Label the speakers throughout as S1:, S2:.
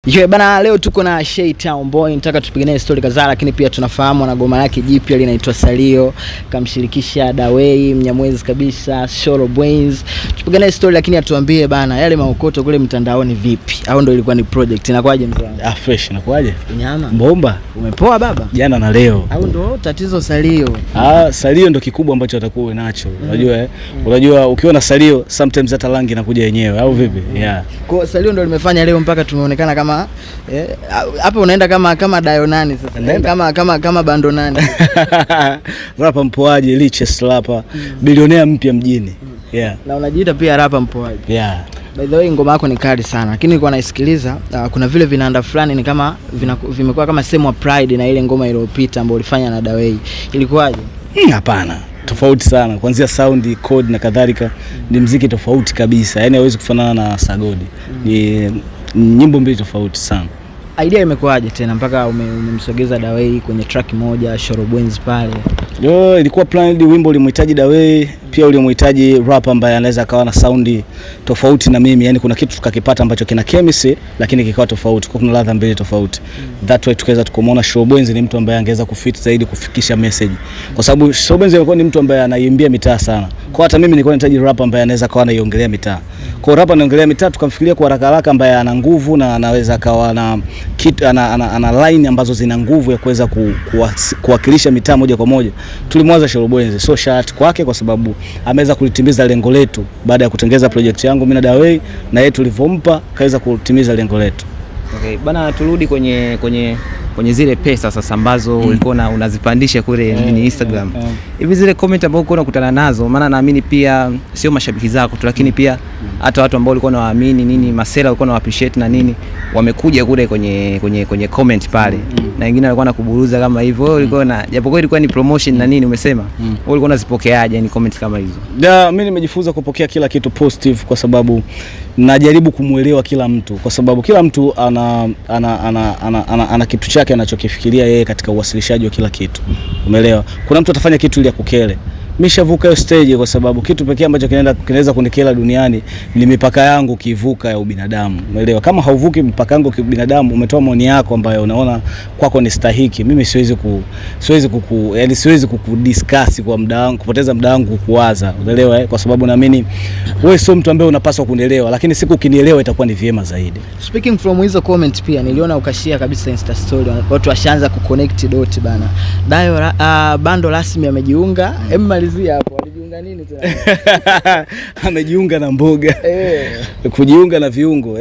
S1: Yeye bana, leo tuko na Shay Town Boy, nataka tupigane story kadhaa, lakini pia tunafahamu na goma lake jipya linaitwa Salio, kamshirikisha Dawei, Mnyamwezi kabisa, Sholo Brains. Tupigane story, lakini atuambie bana, yale maokoto kule mtandaoni vipi? Au ndio ilikuwa ni project? Inakwaje mzee wangu?
S2: Fresh, inakwaje?
S1: Nyama.
S2: Bomba.
S1: Umepoa baba?
S2: Jana na leo.
S1: Au ndio tatizo Salio?
S2: Salio ndio kikubwa ambacho atakuwa nacho. Unajua ukiwa na Salio sometimes hata rangi inakuja yenyewe, au vipi? Yeah.
S1: Kwa Salio ndio limefanya leo mpaka tumeonekana kama hapa unaenda kama Dayo nani sasa? Kama bando nani?
S2: Rapa mpoaji, richest rapper, bilionea mpya mjini. Yeah.
S1: Na unajiita pia rapa mpoaji.
S2: Yeah.
S1: By the way, ngoma yako ni kali sana, lakini nilikuwa naisikiliza, kuna vile vinaanda fulani ni kama vimekuwa kama same wa Pride na ile ngoma iliyopita ambayo ulifanya na Dawei. Ilikuwaje?
S2: Hapana. Tofauti sana. Kuanzia sound, code na kadhalika, ni muziki tofauti kabisa. Yaani hauwezi kufanana na Sagodi. Ni nyimbo mbili tofauti sana.
S1: Idea imekuaje tena mpaka umemsogeza Dawei kwenye track moja, Sholo Brains pale?
S2: Ilikuwa planned, wimbo ulimhitaji Dawei, pia ulimhitaji rapper ambaye anaweza akawa na sound tofauti na mimi. Yaani kuna kitu tukakipata ambacho kina chemistry lakini kikawa tofauti. Kwa kuna ladha mbili tofauti. That way tukaweza tukamwona Sholo Brains ni mtu ambaye angeweza kufit zaidi kufikisha message. Kwa sababu Sholo Brains alikuwa ni mtu ambaye anaimbia mitaa sana. Kwa hata mimi nilikuwa nahitaji rapper ambaye anaweza kawa anaiongelea mitaa. Kwa rapper anaongelea mitaa, tukamfikiria kwa haraka ambaye ana nguvu na anaweza kawa na kitu ana line ambazo zina nguvu ya kuweza kuwakilisha mitaa moja kwa moja. Tulimwaza Sholo Brains, so shout kwake kwa sababu ameweza kulitimiza lengo letu baada ya kutengeza project yangu mimi na Dawei, na yeye tulivompa kaweza kutimiza lengo letu.
S3: Okay, bana, turudi kwenye zile pesa sasa ambazo ulikuwa unazipandisha kule Instagram. Hivi zile comment ambazo ulikuwa unakutana nazo, maana naamini pia sio mashabiki zako tu, lakini pia hata watu ambao walikuwa wanaamini nini, masela walikuwa na appreciate na nini, wamekuja kule kwenye comment pale. Na wengine walikuwa nakuburuza kama hivyo. Wewe ulikuwa na, japokuwa ilikuwa ni promotion na nini umesema, wewe ulikuwa unazipokeaje yani comment kama hizo?
S2: Mimi nimejifunza kupokea kila kitu positive kwa sababu najaribu kumuelewa kila mtu, kwa sababu kila mtu ana kitu chake anachokifikiria yeye katika uwasilishaji wa kila kitu. Umeelewa? Kuna mtu atafanya kitu ili akukele. Mishavuka hiyo stage kwa sababu kitu pekee ambacho kinaweza kunikela duniani ni mipaka yangu kivuka ya ubinadamu. Umeelewa? Kama hauvuki mipaka yangu kibinadamu, umetoa maoni yako ambayo unaona kwako ni stahiki, mimi siwezi kukudiscuss kwa muda wangu, kupoteza muda wangu kukuwaza. Unaelewa? Kwa sababu naamini wewe sio mtu ambaye unapaswa kunielewa, lakini siku ukinielewa itakuwa ni vyema zaidi.
S1: Speaking from hizo comment, pia niliona ukashare kabisa Insta story, watu washaanza kuconnect dot bana. Dayo bando rasmi amejiunga. Malizia hapo, alijiunga nini tena?
S2: Amejiunga na mboga. Kujiunga na viungo.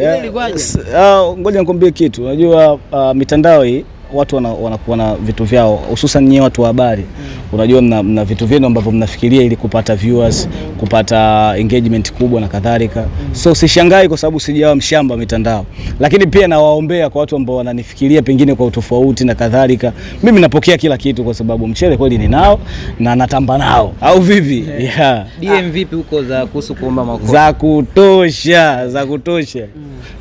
S2: Ngoja nikwambie kitu. Unajua mitandao hii watu wanakuwa na vitu vyao, hususan nyinyi watu wa habari. Unajua mna vitu vyenu ambavyo mnafikiria ili kupata viewers, kupata engagement kubwa na kadhalika. So sishangai kwa sababu sijawa mshamba mitandao. Lakini pia nawaombea kwa watu ambao wananifikiria pengine kwa utofauti na kadhalika. Mimi napokea kila kitu kwa sababu mchele kweli ninao na natamba nao. Au vipi? Yeah.
S3: DM vipi huko za kuhusu kuomba makofi?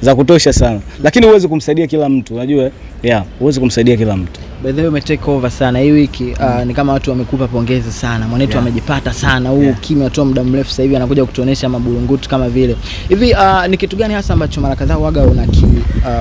S2: Za kutosha sana. Lakini huwezi kumsaidia kila mtu, unajua? Yeah, huwezi kumsaidia kila mtu.
S1: By the way, umetake over sana hii wiki. Ni kama watu wamekupa pongezi sana. Mwanetu amejipata sana. Kimya tu muda mrefu sasa hivi anakuja kutuonesha maburungutu kama vile. Hivi ni kitu gani hasa ambacho mara kadhaa waga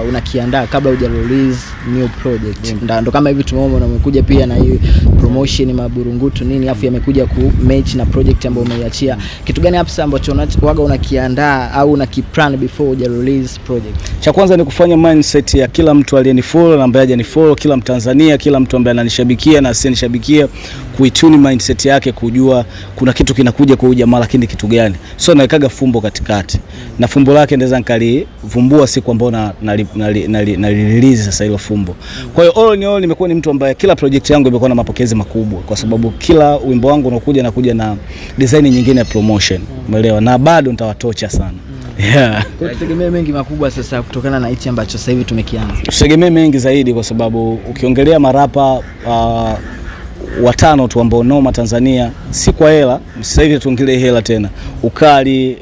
S1: unakiandaa kabla huja release new project? Ndo kama hivi tumeona umekuja pia na hii promotion maburungutu nini, afu yamekuja ku match na project ambayo umeiachia. Kitu gani hasa ambacho waga unakiandaa au unakiplan before huja release project?
S2: Cha kwanza ni kufanya mindset ya kila mtu aliyenifollow na ambaye hajanifollow, kila Mtanzania, kila mtu ambaye ananishabikia na asiyenishabikia, kuituni mindset yake, kujua kuna kitu kinakuja kwa jamaa, lakini kitu gani. So naikaga fumbo katikati. Na fumbo lake naweza nikalivumbua siku ambayo na release sasa hilo fumbo. Kwa hiyo all in all nimekuwa ni mtu ambaye kila project yangu imekuwa na mapokezi makubwa, kwa sababu kila wimbo wangu unakuja na design nyingine ya promotion. Umeelewa? Na bado nitawatocha sana. Yeah.
S1: Kwa tutegemea mengi makubwa sasa kutokana na hichi ambacho sasa hivi tumekianza.
S2: Tutegemea mengi zaidi kwa sababu ukiongelea marapa watano tu ambao noma Tanzania, si kwa hela, sasa hivi tuongelee hela tena. Ukali,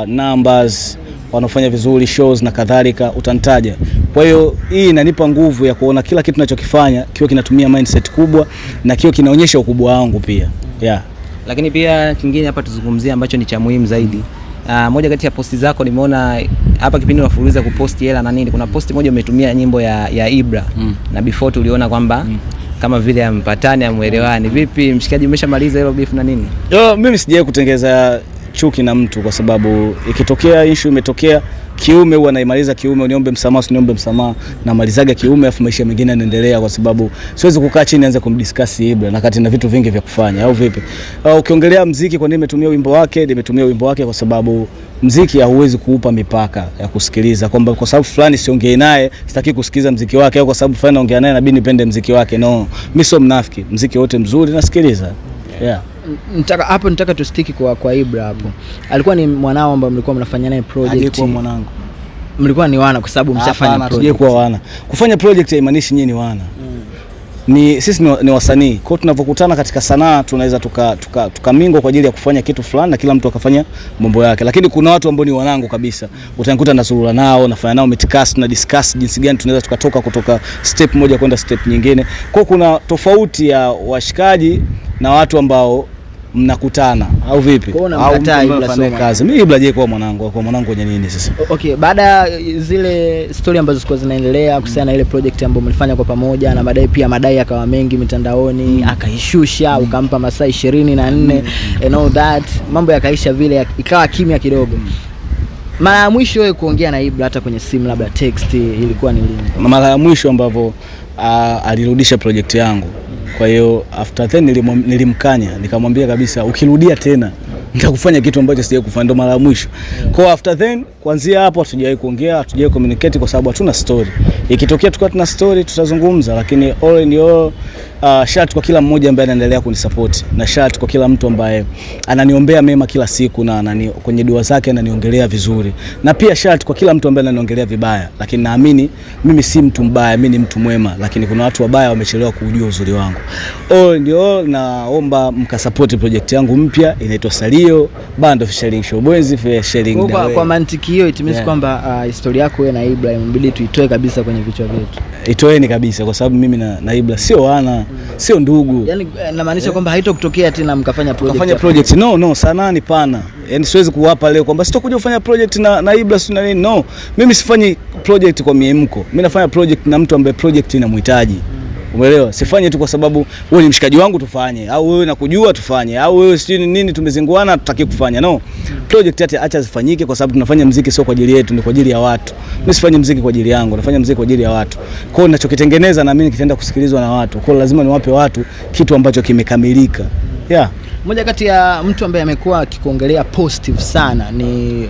S2: numbers, wanafanya vizuri, shows na kadhalika, utanitaja. Kwa hiyo hii inanipa nguvu ya kuona kila kitu ninachokifanya kiwa kinatumia mindset kubwa na kiwa kinaonyesha ukubwa wangu pia. Yeah.
S3: Lakini pia kingine hapa tuzungumzie ambacho ni cha muhimu zaidi. Moja kati ya posti zako nimeona hapa kipindi unafuruza kuposti hela na nini, kuna posti moja umetumia nyimbo ya Ibra na before tuliona kwamba kama vile ampatani amuelewani. Vipi mshikaji, umeshamaliza hilo beef na nini?
S2: Mimi sijawahi kutengeza chuki na mtu, kwa sababu ikitokea issue imetokea kiume huwa naimaliza kiume, uniombe msamaha usiniombe msamaha, na malizaga kiume afu maisha mengine yanaendelea, kwa sababu siwezi kukaa chini anza kumdiscuss Ibra na kati na vitu vingi vya kufanya, au vipi? Ukiongelea muziki, kwa nini nimetumia wimbo wake kwa sababu muziki hauwezi kuupa mipaka ya kusikiliza, kwamba kwa sababu fulani siongei naye sitaki kusikiliza muziki wake, au kwa sababu fulani naongea naye inabidi nipende muziki wake. No, mimi sio mnafiki, muziki wote mzuri nasikiliza. Yeah.
S1: Nataka tustiki kwa Ibra hapo. Alikuwa ni mwanao ambaye mlikuwa mnafanya naye project?
S2: Alikuwa mwanangu.
S1: Mlikuwa ni wana kwa sababu mshafanya project?
S2: Tuje kuwa wana. Kufanya project haimaanishi nyinyi ni wana. Ni sisi ni wasanii. Kwa hiyo tunapokutana katika sanaa tunaweza tukamingo kwa ajili ya kufanya kitu fulani na kila mtu akafanya mambo yake. Lakini kuna watu ambao ni wanangu kabisa. Utanikuta nazurura nao, nafanya nao meetcast na discuss jinsi gani tunaweza tukatoka kutoka step moja kwenda step nyingine. Kwa hiyo kuna tofauti ya washikaji na watu ambao mnakutana, au vipi?
S1: Au mnafanya
S2: kazi. Mimi Ibra je kwa mwanangu kwenye nini sasa?
S1: Okay, baada ya zile story ambazo zilikuwa zinaendelea kuhusiana na ile project ambayo mlifanya kwa pamoja, na baadaye pia madai akawa mengi mitandaoni, akaishusha ukampa masaa 24 and all that, mambo yakaisha vile, ikawa kimya kidogo. Mara ya mwisho wewe kuongea na Ibra hata kwenye simu labda text ilikuwa ni lini?
S2: Mara ya mwisho ambapo alirudisha project yangu. Kwa hiyo after then nilimkanya, nikamwambia kabisa ukirudia tena nitakufanya kitu ambacho sijawahi kufanya, ndo mara ya mwisho. Kwa after then kuanzia hapo hatujawahi kuongea, hatujawahi communicate kwa sababu hatuna story. Ikitokea tukao tuna story tutazungumza, lakini all in all shout kwa kila mmoja ambaye anaendelea kunisupport, na shout kwa kila mtu ambaye ananiombea mema kila siku na kwenye dua zake ananiongelea vizuri, na pia shout kwa kila mtu ambaye ananiongelea vibaya, lakini naamini mimi si mtu mbaya, mimi ni mtu mwema, lakini kuna watu wabaya wamechelewa kujua uzuri wangu. All ndio naomba mkasupport project yangu mpya inaitwa Salio Band of Sharing Showboys featuring Dawe.
S1: Kwa mantiki hiyo itimisi kwamba historia yako wewe na Ibra inabidi tuitoe kabisa kwenye vichwa vyetu.
S2: Itoeni kabisa, kwa sababu mimi na Ibra sio wana, sio ndugu.
S1: Yaani inamaanisha kwamba haitokutokea tena mkafanya
S2: project. No, sanaa ni pana. Yaani siwezi kuwapa leo kwamba sitakuja kufanya project na Ibra na nini. No, mimi sifanyi project kwa miemko. Mimi nafanya project na mtu ambaye project inamhitaji. Umeelewa? Sifanye tu kwa sababu wewe ni mshikaji wangu tufanye, au wewe nakujua tufanye, au wewe sijui nini tumezinguana tutaki kufanya. No. Project hata acha zifanyike, kwa sababu tunafanya muziki sio kwa ajili yetu, ni kwa ajili ya watu. Mimi sifanyi muziki kwa ajili yangu, nafanya muziki kwa ajili ya watu. Kwa hiyo ninachokitengeneza na mimi kitaenda kusikilizwa na watu. Kwa hiyo lazima niwape watu kitu ambacho kimekamilika. Yeah.
S1: Moja kati ya mtu ambaye amekuwa akikuongelea positive sana ni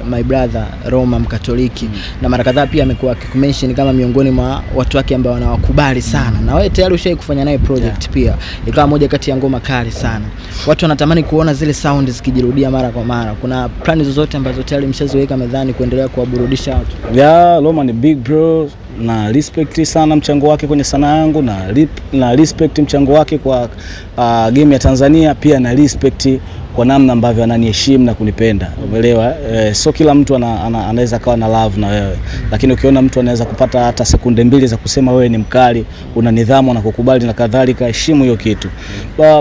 S1: my brother Roma Mkatoliki, na mara kadhaa pia amekuwa akikumention kama miongoni mwa watu wake ambao wanawakubali sana, na wewe tayari ushawahi kufanya naye project pia, ikawa moja kati ya ngoma kali sana. Watu wanatamani kuona zile sound zikijirudia mara kwa mara. Kuna plani zozote ambazo tayari mshaziweka mezani kuendelea kuwaburudisha watu?
S2: Yeah, Roma ni big bro, na respect sana mchango wake kwenye sanaa yangu, na respect mchango wake kwa game ya Tanzania, pia na respect kwa namna ambavyo ananiheshimu na kunipenda. Umeelewa? So kila mtu anaweza kawa na love na wewe, lakini ukiona mtu anaweza kupata hata sekunde mbili za kusema wewe ni mkali, una nidhamu na kukubali na kadhalika, heshimu hiyo kitu.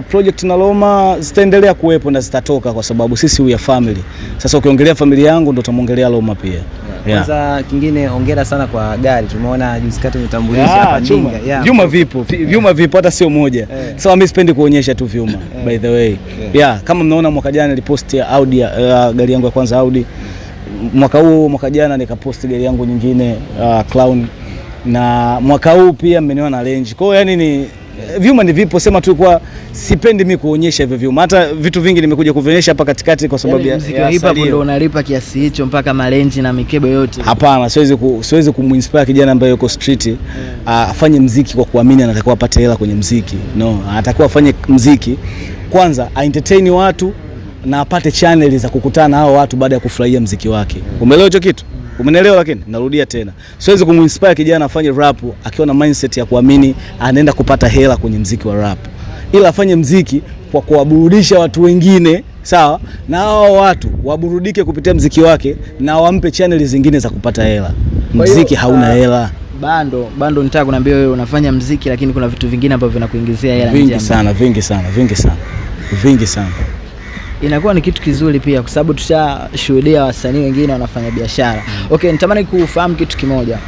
S2: Project na Roma zitaendelea kuwepo na zitatoka, kwa sababu sisi we are family. Sasa ukiongelea familia yangu ndio utamuongelea Roma pia.
S3: Kwanza kingine hongera sana kwa gari. Tumeona juzi kati umetambulisha hapa Ninga.
S2: Vyuma vipo hata sio moja. Sawa, mimi sipendi kuonyesha tu vyuma by the way. Kama mnaona mwaka jana nilipost Audi gari yangu ya kwanza Audi. Mwaka jana nikapost gari yangu nyingine Clown, na mwaka huu pia mmeniona na Range. Kwa hiyo yani ni vyuma ni vipo, sema tu kwa sipendi mimi kuonyesha hivyo vyuma. Hata vitu vingi nimekuja kuvionyesha hapa katikati kwa sababu ya
S1: muziki wa hip hop ndio unalipa kiasi hicho mpaka malenji na mikebe yote.
S2: Hapana, siwezi kumuinspire kijana ambaye yuko street afanye muziki kwa kuamini anatakiwa apate hela kwenye muziki. No, anatakiwa afanye muziki kwanza, entertain watu na apate channel za kukutana na hao watu baada ya kufurahia muziki wake. Umeelewa hicho kitu? Umenielewa? Lakini narudia tena, siwezi kumuinspire kijana afanye rap akiwa na mindset ya kuamini anaenda kupata hela kwenye muziki wa rap, ila afanye muziki kwa kuwaburudisha watu wengine, sawa, na hao watu waburudike kupitia muziki wake na wampe channel zingine za kupata hela. Muziki hauna hela.
S1: Bando nitaka kuniambia wewe unafanya muziki, lakini kuna vitu vingine ambavyo vinakuingizia hela
S2: vingi sana.
S1: inakuwa ni kitu kizuri pia, kwa sababu tushashuhudia wasanii wengine wanafanya biashara. Okay, nitamani kufahamu kitu kimoja.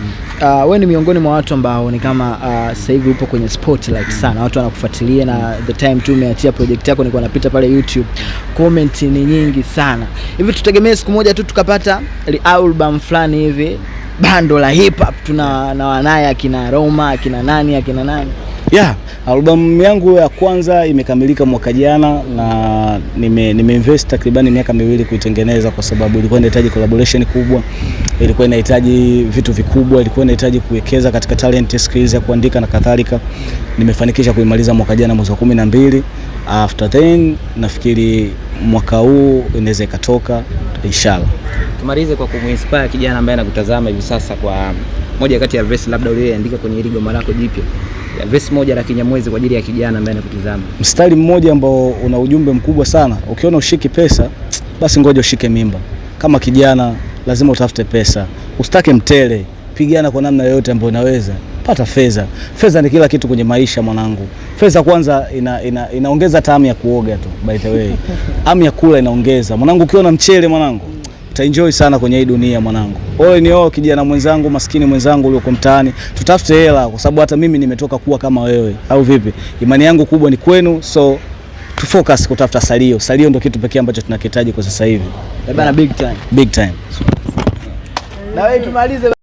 S1: Wewe ni miongoni mwa watu ambao ni kama sasa hivi upo kwenye spotlight sana, watu wanakufuatilia, na the time tu umeachia project yako, nilikuwa napita pale YouTube, comment ni nyingi sana. Hivi tutegemee siku moja tu tukapata album fulani hivi, bando la hip hop tuna na wanaye akina Roma, akina nani?
S2: Yeah, album yangu ya kwanza imekamilika mwaka jana, na nimeinvest takriban miaka 2 kuitengeneza, kwa sababu ilikuwa inahitaji collaboration kubwa, ilikuwa inahitaji vitu vikubwa, ilikuwa inahitaji kuwekeza katika talent, skills ya kuandika na kadhalika. Nimefanikisha kuimaliza mwaka jana mwezi wa 12. After then nafikiri mwaka huu inaweza ikatoka inshallah.
S3: Tumalize kwa kumuinspire kijana ambaye anakutazama hivi sasa kwa moja kati ya verse labda uliyoandika kwenye hili goma lako jipya. Ya verse moja la Kinyamwezi kwa ajili ya kijana ambaye anakutazama.
S2: Mstari mmoja ambao una ujumbe mkubwa sana. Ukiona ushiki pesa, basi ngoja ushike mimba. Kama kijana lazima utafute pesa. Usitake mtele. Pigana kwa namna yoyote ambayo unaweza. Pata fedha. Fedha ni kila kitu kwenye maisha mwanangu. Fedha kwanza inaongeza tamu ya kuoga tu, by the way. Hamu ya kula inaongeza. Mwanangu, ukiona mchele mwanangu, utaenjoy sana kwenye hii dunia mwanangu. Wewe kijana mwenzangu, maskini mwenzangu ulioko mtaani, tutafute hela, kwa sababu hata mimi nimetoka kuwa kama wewe, au vipi? Imani yangu kubwa ni kwenu, so to focus kutafuta salio. Salio ndio kitu pekee ambacho tunakihitaji kwa sasa hivi.
S1: Bana, big time.
S2: Big time.
S1: Na wewe tumalize.